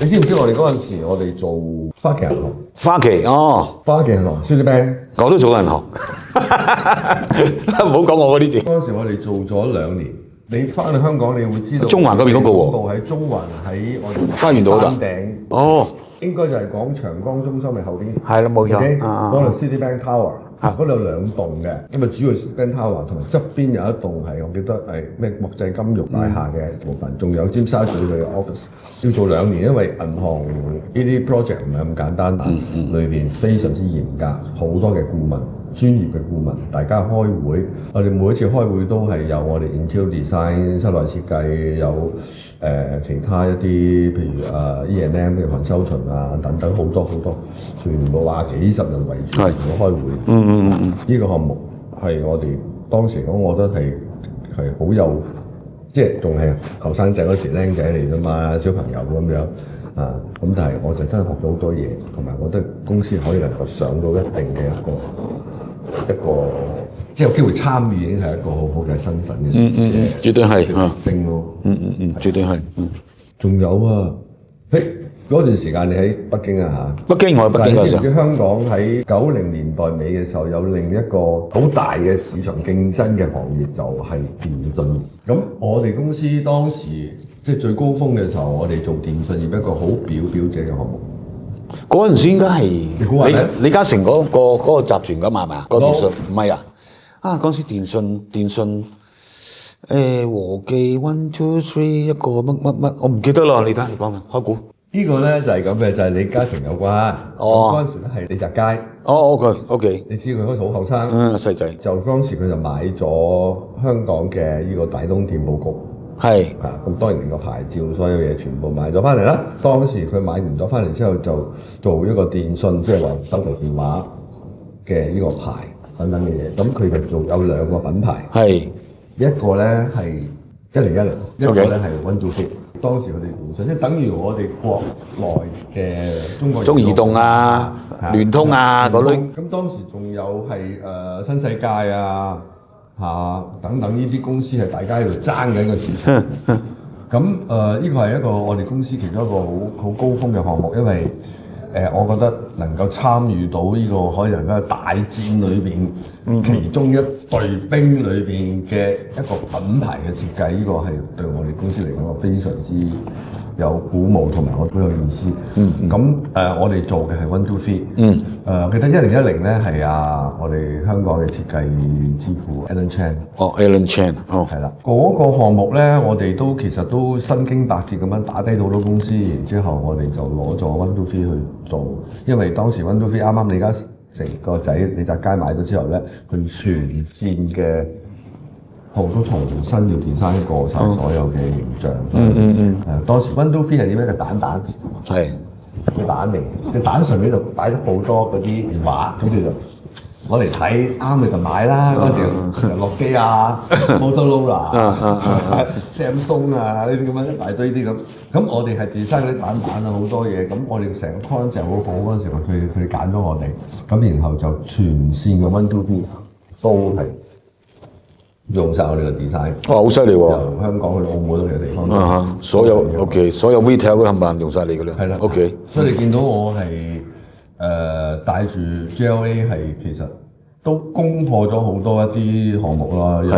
你知唔知我哋嗰陣時，我哋做花旗銀行，花旗哦，花旗銀行 Citibank，我都做過銀行，唔好講我嗰啲字。嗰陣時我哋做咗2年。你翻去香港，你會知道中環嗰邊嗰個喎，喺中環喺我哋花園道嗰度山頂。哦，應該就係講長江中心嘅後邊。係啦，冇錯。嗰度 Citibank Tower，嗰度有2棟嘅，咁啊主要 Citibank Tower 同埋側邊有一棟係我記得係咩國際金融大廈嘅部分，仲有尖沙咀嘅 office。要做2年，因為銀行呢啲 project 唔係咁簡單，裏邊非常之嚴格，好多嘅顧問。專業嘅顧問，大家開會，我哋每一次開會都係有我哋 interior design 室內設計，有其他一啲譬如E&M 嘅 consultant 啊等等好多，全部話幾十人圍住嚟開會。呢個項目係我哋當時講，我覺得係好有，即係仲係後生仔嗰時僆仔嚟㗎嘛，小朋友咁樣。咁但係我就真係學咗好多嘢，同埋我覺得公司可以能夠上到一定嘅一個，即係有機會參與已經係一個好好嘅身份嘅。絕對係升咯。絕對係。仲有啊，嗰段時間你喺北京啊嚇？北京我喺北京嗰時候。但係你知唔知香港喺90年代尾嘅時候有另一個好大嘅市場競爭嘅行業就係電信。咁我哋公司當時即係最高峰嘅時候，我哋做電信業一個好表姐嘅項目。嗰陣時應該係李嘉誠嗰個集團㗎嘛係咪啊？個電信唔係啊？嗰陣時電信和記 1 2 3一個乜，我唔記得啦。你睇你講啦，開估。呢個咧就係咁嘅，就係李嘉誠有關。嗰陣時咧係李澤楷。OK。你知佢嗰時好後生。細仔。就當時佢就買咗香港嘅呢個大東電報局。係咁當然連個牌照所有嘢全部買咗翻嚟啦。當時佢買完咗翻嚟之後，就做一個電信，即係話手提電話嘅呢個牌等等嘅嘢。咁佢就做有2個品牌。係一個咧係1010，一個咧係123。當時佢哋電信即係等於我哋國內嘅中移動啊、聯通啊嗰類。咁當時仲有係新世界啊。等等呢啲公司係大家喺度爭緊個市場，咁呢個係一個我哋公司其中一個好高峰嘅項目，因為我覺得能夠參與到呢個可以能夠大戰裏邊其中一隊兵裏邊嘅一個品牌嘅設計，呢個係對我哋公司嚟講非常之有鼓舞同埋我好有意思。咁我哋做嘅係123。記得1010咧係我哋香港嘅設計之父 Alan Chan。Alan Chan。係啦，嗰個項目咧，我哋都其實都身經百戰咁樣打低到好多公司，然之後我哋就攞咗123去做，因為當時123啱啱李嘉誠個仔李澤楷買咗之後咧，佢全線嘅鋪都重新要 design 過晒所有嘅形象。當時123係點樣嘅蛋？係個蛋嚟，個蛋上面就擺咗好多嗰啲電話，咁你就攞嚟睇，啱你就買啦。嗰陣時諾基亞、Motorola、Samsung 啊呢啲咁樣一大堆啲咁。咁我哋係自身嗰啲蛋啊好多嘢。咁我哋成個 concept 好好嗰陣時，佢哋揀咗我哋，咁然後就全線嘅123都係用晒我哋嘅 design。好犀利喎！由香港去澳門嘅地方。所有 OK， 所有 retail 嗰啲冚唪唥用晒你㗎啦。係啦 ，OK。所以你見到我係帶住 JLA 係其實都攻破咗好多一啲項目啦，由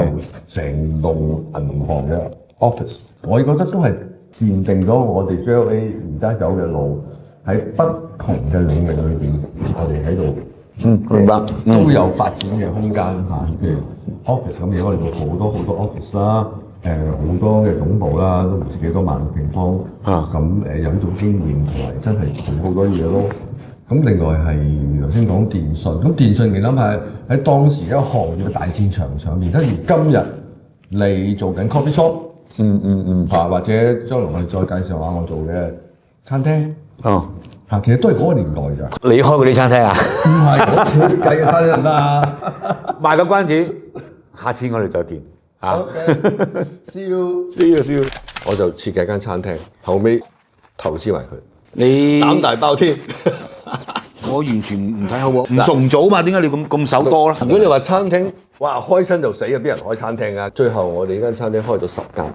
成棟銀行嘅 office， 我覺得都係奠定咗我哋 JLA 而家走嘅路喺不同嘅領域裏邊，我哋喺度。明白。都有發展嘅空間嚇，譬如 office 咁嘢，我哋做好多 office 啦，好多嘅總部啦，都唔知幾多萬平方。咁有呢種經驗同埋真係做好多嘢咯。咁另外係頭先講電信，咁電信你諗下喺當時一個行業嘅大戰場上面，跟住今日你做緊 coffee shop， 或者將來我哋再介紹下我做嘅餐廳。其實都係嗰個年代㗎。你開嗰啲餐廳啊？唔係，我設計嘅餐廳得唔得啊？賣個關子，下次我哋再見。See you。我就設計間餐廳，後尾投資埋佢。你膽大包天。我完全唔睇好喎。唔重組嘛？點解你咁手多咧？如果你話餐廳，哇開親就死啊！邊人開餐廳啊？最後我哋呢間餐廳開咗10間。